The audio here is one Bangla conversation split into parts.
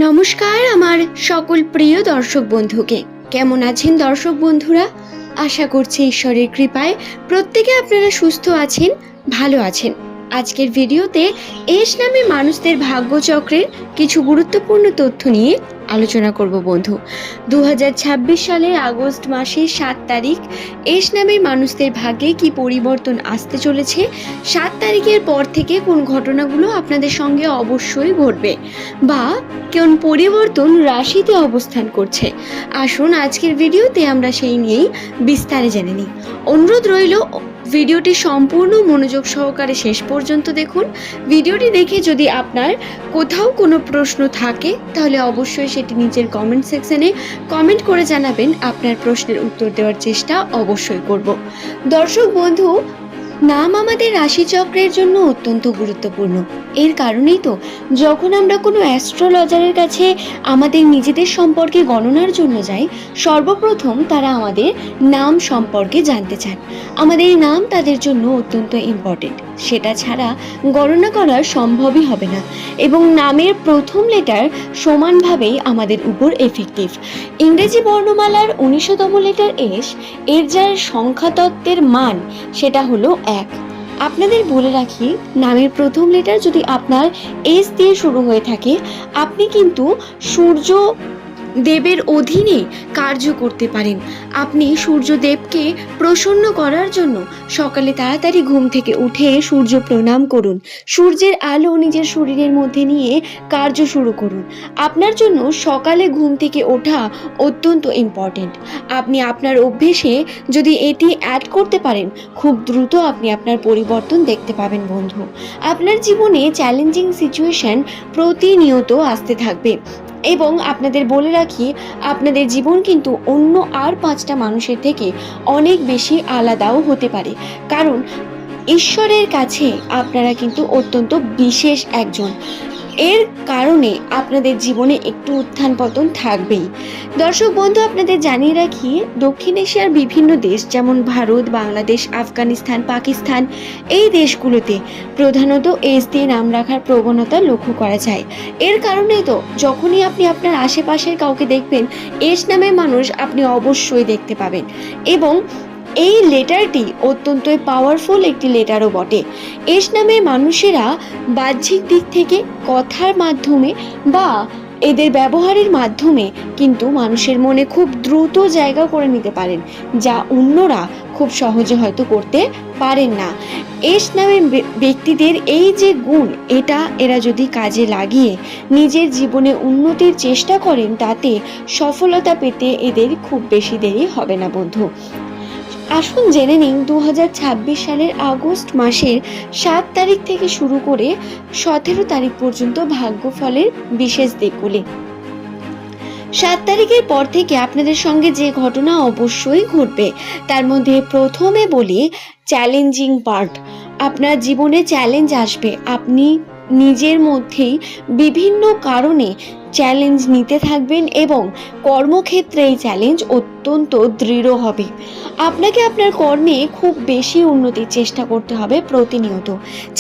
নমস্কার আমার সকল প্রিয় দর্শক বন্ধুকে। কেমন আছেন দর্শক বন্ধুরা? আশা করছি ঈশ্বরের কৃপায় প্রত্যেকে আপনারা সুস্থ আছেন, ভালো আছেন। আজকের ভিডিওতে এস নামে মানুষদের ভাগ্যচক্রের কিছু গুরুত্বপূর্ণ তথ্য নিয়ে আলোচনা করব বন্ধু। 2026 সালের আগস্ট মাসের 7 তারিখ এস নামের মানুষদের ভাগ্যে কি পরিবর্তন আসতে চলেছে, 7 তারিখের পর থেকে কোন ঘটনাগুলো আপনাদের সঙ্গে অবশ্যই ঘটবে বা কোন পরিবর্তন রাশিতে অবস্থান করছে, আসুন আজকের ভিডিওতে আমরা সেই নিয়েই বিস্তারে জেনে নিই। অনুরোধ রইল ভিডিওটি সম্পূর্ণ মনোযোগ সহকারে শেষ পর্যন্ত দেখুন। ভিডিওটি দেখে যদি আপনার কোথাও কোনো প্রশ্ন থাকে তাহলে অবশ্যই সেটি নিচের কমেন্ট সেকশনে কমেন্ট করে জানাবেন। আপনার প্রশ্নের উত্তর দেওয়ার চেষ্টা অবশ্যই করব। দর্শক বন্ধু, নাম আমাদের রাশিচক্রের জন্য অত্যন্ত গুরুত্বপূর্ণ। এর কারণেই তো যখন আমরা কোনো অ্যাস্ট্রোলজারের কাছে আমাদের নিজেদের সম্পর্কে গণনার জন্য যাই, সর্বপ্রথম তারা আমাদের নাম সম্পর্কে জানতে চান। আমাদের নাম তাদের জন্য অত্যন্ত ইম্পর্টেন্ট, সেটা ছাড়া গণনা করা সম্ভবই হবে না। এবং নামের প্রথম লেটার সমানভাবেই আমাদের উপর এফেক্টিভ। ইংরেজি বর্ণমালার 19তম লেটার এস, এর যার সংখ্যাতত্ত্বের মান সেটা হলো 1। আপনাদের বলে রাখি, নামের প্রথম লেটার যদি আপনার এস দিয়ে শুরু হয়ে থাকে, আপনি কিন্তু সূর্য দেবের অধীনে কার্য করতে পারেন। আপনি সূর্যদেবকে প্রসন্ন করার জন্য সকালে তাড়াতাড়ি ঘুম থেকে উঠে সূর্য প্রণাম করুন, সূর্যের আলো নিজের শরীরের মধ্যে নিয়ে কার্য শুরু করুন। আপনার জন্য সকালে ঘুম থেকে ওঠা অত্যন্ত ইম্পর্টেন্ট। আপনি আপনার অভ্যেসে যদি এটি অ্যাড করতে পারেন, খুব দ্রুত আপনি আপনার পরিবর্তন দেখতে পাবেন বন্ধু। আপনার জীবনে চ্যালেঞ্জিং সিচুয়েশন প্রতিনিয়ত আসতে থাকবে এবং আপনাদের বলে রাখি, আপনাদের জীবন কিন্তু অন্য আর 5টা মানুষের থেকে অনেক বেশি আলাদাও হতে পারে, কারণ ঈশ্বরের কাছে আপনারা কিন্তু অত্যন্ত বিশেষ একজন। এর কারণে আপনাদের জীবনে একটু উত্থান পতন থাকবেই। দর্শক বন্ধু, আপনাদের জানিয়ে রাখি, দক্ষিণ এশিয়ার বিভিন্ন দেশ যেমন ভারত, বাংলাদেশ, আফগানিস্তান, পাকিস্তান, এই দেশগুলোতে প্রধানত এস দিয়ে নাম রাখার প্রবণতা লক্ষ্য করা যায়। এর কারণেই তো যখনই আপনি আপনার আশেপাশের কাউকে দেখবেন, এস নামের মানুষ আপনি অবশ্যই দেখতে পাবেন। এবং এই লেটারটি অত্যন্ত পাওয়ারফুল একটি লেটারও বটে। এস নামের মানুষেরা বাহ্যিক দিক থেকে কথার মাধ্যমে বা এদের ব্যবহারের মাধ্যমে কিন্তু মানুষের মনে খুব দ্রুত জায়গা করে নিতে পারেন, যা অন্যরা খুব সহজে হয়তো করতে পারেন না। এস নামের ব্যক্তিদের এই যে গুণ, এটা এরা যদি কাজে লাগিয়ে নিজের জীবনে উন্নতির চেষ্টা করেন, তাতে সফলতা পেতে এদের খুব বেশি দেরি হবে না বন্ধু। আসুন জেনে নিন 2026 সালের আগস্ট মাসের 7 তারিখ থেকে শুরু করে 17 তারিখ পর্যন্ত ভাগ্যফলের বিশেষ দিকগুলি। 7 তারিখের পর থেকে আপনাদের সঙ্গে যে ঘটনা অবশ্যই ঘটবে, তার মধ্যে প্রথমে বলি চ্যালেঞ্জিং পার্ট। আপনার জীবনে চ্যালেঞ্জ আসবে, আপনি নিজের মধ্যেই বিভিন্ন কারণে চ্যালেঞ্জ নিতে থাকবেন এবং কর্মক্ষেত্রে এই চ্যালেঞ্জ অত্যন্ত দৃঢ় হবে। আপনাকে আপনার কর্মে খুব বেশি উন্নতির চেষ্টা করতে হবে, প্রতিনিয়ত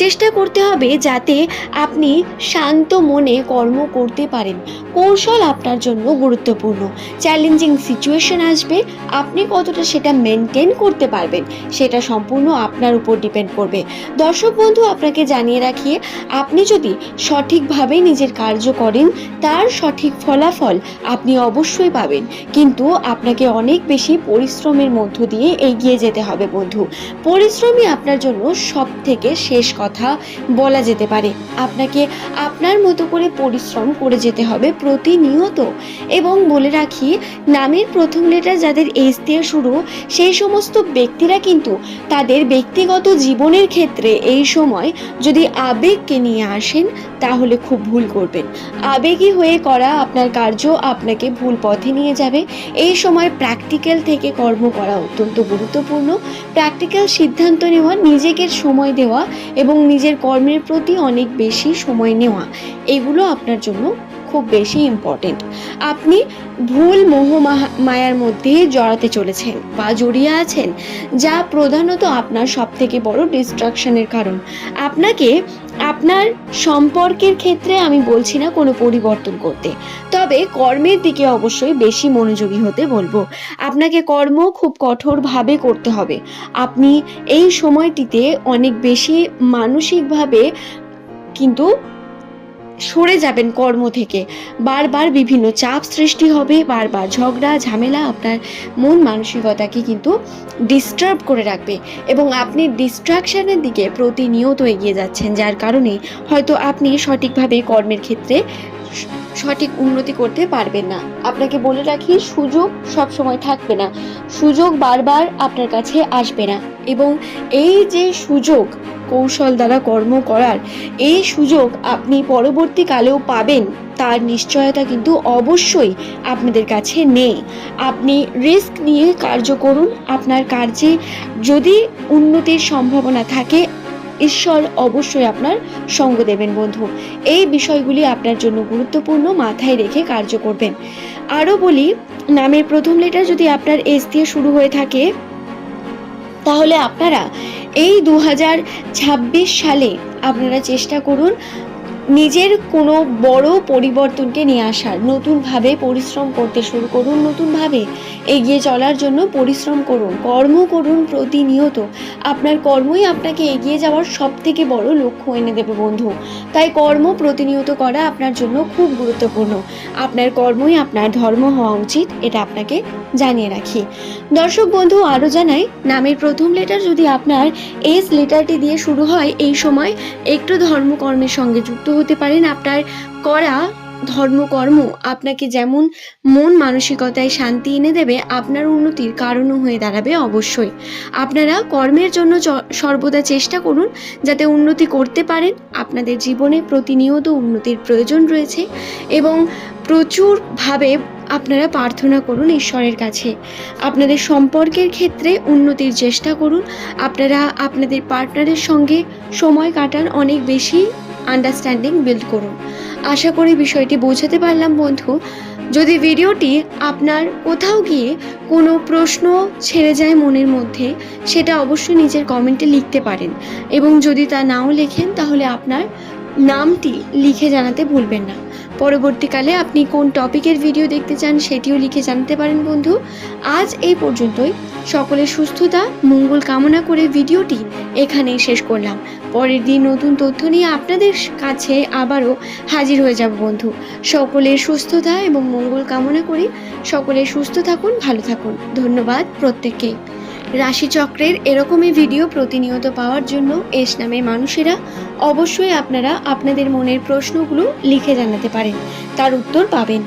চেষ্টা করতে হবে যাতে আপনি শান্ত মনে কর্ম করতে পারেন। কৌশল আপনার জন্য গুরুত্বপূর্ণ। চ্যালেঞ্জিং সিচুয়েশন আসবে, আপনি কতটা সেটা মেনটেন করতে পারবেন সেটা সম্পূর্ণ আপনার উপর ডিপেন্ড করবে। দর্শক বন্ধু, আপনাকে জানিয়ে রাখি, আপনি যদি সঠিকভাবে নিজের কার্য করেন, তার সঠিক ফলাফল আপনি অবশ্যই পাবেন, কিন্তু আপনাকে অনেক বেশি পরিশ্রমের মধ্য দিয়ে এগিয়ে যেতে হবে বন্ধু। পরিশ্রমই আপনার জন্য সব থেকে শেষ কথা বলা যেতে পারে। আপনাকে আপনার মতো করে পরিশ্রম করে যেতে হবে প্রতিনিয়ত। এবং বলে রাখি, নামের প্রথম লেটার যাদের এস দিয়ে শুরু, সেই সমস্ত ব্যক্তিরা কিন্তু তাদের ব্যক্তিগত জীবনের ক্ষেত্রে এই সময় যদি আবেগকে নিয়ে আসেন, তাহলে খুব ভুল করবেন। আবেগী হয়ে করা আপনার কার্য আপনাকে ভুল পথে নিয়ে যাবে। এই সময় প্র্যাকটিক্যাল থেকে কর্ম করা অত্যন্ত গুরুত্বপূর্ণ। প্র্যাকটিক্যাল সিদ্ধান্ত নেওয়া, নিজেকে সময় দেওয়া এবং নিজের কর্মের প্রতি অনেক বেশি সময় নেওয়া, এগুলো আপনার জন্য খুব বেশি ইম্পর্টেন্ট। আপনি ভুল মোহ মায়ার মধ্যে জড়াতে চলেছেন বা জড়িয়ে আছেন, যা প্রধানত আপনার সব থেকে বড় ডিস্ট্রাকশনের কারণ। আপনাকে আপনার সম্পর্কের ক্ষেত্রে আমি বলছি না কোনো পরিবর্তন করতে, তবে কর্মের দিকে অবশ্যই বেশি মনোযোগী হতে বলবো। আপনাকে কর্ম খুব কঠোরভাবে করতে হবে। আপনি এই সময়টিতে অনেক বেশি মানসিকভাবে কিন্তু সরে যাবেন কর্ম থেকে। বারবার বিভিন্ন চাপ সৃষ্টি হবে, বারবার ঝগড়া ঝামেলা আপনার মন মানসিকতাকে কিন্তু ডিস্টার্ব করে রাখবে, এবং আপনি ডিস্ট্রাকশনের দিকে প্রতিনিয়ত এগিয়ে যাচ্ছেন, যার কারণে হয়তো আপনি সঠিকভাবে কর্মের ক্ষেত্রে সঠিক উন্নতি করতে পারবেন না। আপনাকে বলে রাখি, সুযোগ সব সময় থাকবে না, সুযোগ বারবার আপনার কাছে আসবে না, এবং এই যে সুযোগ কৌশল দ্বারা কর্ম করার, এই সুযোগ আপনি পরবর্তীকালেও পাবেন তার নিশ্চয়তা কিন্তু অবশ্যই আপনাদের কাছে নেই। আপনি রিস্ক নিয়ে কার্য করুন। আপনার কার্যে যদি উন্নতির সম্ভাবনা থাকে, ঈশ্বর অবশ্যই আপনার সঙ্গ দেবেন বন্ধু। এই বিষয়গুলি আপনার জন্য গুরুত্বপূর্ণ, মাথায় রেখে কার্য করবেন। আরও বলি, নামের প্রথম লেটার যদি আপনার এস দিয়ে শুরু হয়ে থাকে, তাহলে আপনারা এই 2026 সালে আপনারা চেষ্টা করুন নিজের কোনো বড় পরিবর্তনকে নিয়ে আসার। নতুনভাবে পরিশ্রম করতে শুরু করুন, নতুনভাবে এগিয়ে চলার জন্য পরিশ্রম করুন, কর্ম করুন প্রতিনিয়ত। আপনার কর্মই আপনাকে এগিয়ে যাওয়ার সব থেকে বড় লক্ষ্য এনে দেবে বন্ধু। তাই কর্ম প্রতিনিয়ত করা আপনার জন্য খুব গুরুত্বপূর্ণ। আপনার কর্মই আপনার ধর্ম হওয়া উচিত, এটা আপনাকে জানিয়ে রাখি। দর্শক বন্ধু, আরও জানাই, নামের প্রথম লেটার যদি আপনার এস লেটারটি দিয়ে শুরু হয়, এই সময় একটু ধর্মকর্মের সঙ্গে যুক্ত হতে পারেন। আপনার করা ধর্মকর্ম আপনাকে যেমন মন মানসিকতায় শান্তি এনে দেবে, আপনার উন্নতির কারণও হয়ে দাঁড়াবে অবশ্যই। আপনারা কর্মের জন্য সর্বদা চেষ্টা করুন যাতে উন্নতি করতে পারেন। আপনাদের জীবনে প্রতিনিয়ত উন্নতির প্রয়োজন রয়েছে, এবং প্রচুরভাবে আপনারা প্রার্থনা করুন ঈশ্বরের কাছে। আপনাদের সম্পর্কের ক্ষেত্রে উন্নতির চেষ্টা করুন। আপনারা আপনাদের পার্টনারের সঙ্গে সময় কাটান, অনেক বেশি আন্ডারস্ট্যান্ডিং বিল্ড করুন। আশা করি বিষয়টি বোঝাতে পারলাম বন্ধু। যদি ভিডিওটি আপনার কোথাও গিয়ে কোনো প্রশ্ন ছেড়ে যায় মনের মধ্যে, সেটা অবশ্যই নিজের কমেন্টে লিখতে পারেন, এবং যদি তা নাও লেখেন তাহলে আপনার নামটি লিখে জানাতে ভুলবেন না। পরবর্তীকালে আপনি কোন টপিকের ভিডিও দেখতে চান সেটিও লিখে জানাতে পারেন বন্ধু। আজ এই পর্যন্তই। সকলের সুস্থতা মঙ্গল কামনা করে ভিডিওটি এখানেই শেষ করলাম। পরের দিন নতুন তথ্য নিয়ে আপনাদের কাছে আবারও হাজির হয়ে যাব বন্ধু। সকলের সুস্থতা এবং মঙ্গল কামনা করি। সকলে সুস্থ থাকুন, ভালো থাকুন। ধন্যবাদ প্রত্যেককে। রাশিচক্রের এরকমই ভিডিও প্রতিনিয়ত পাওয়ার জন্য এস নামের মানুষেরা অবশ্যই আপনারা আপনাদের মনের প্রশ্নগুলো লিখে জানাতে পারেন, তার উত্তর পাবেন।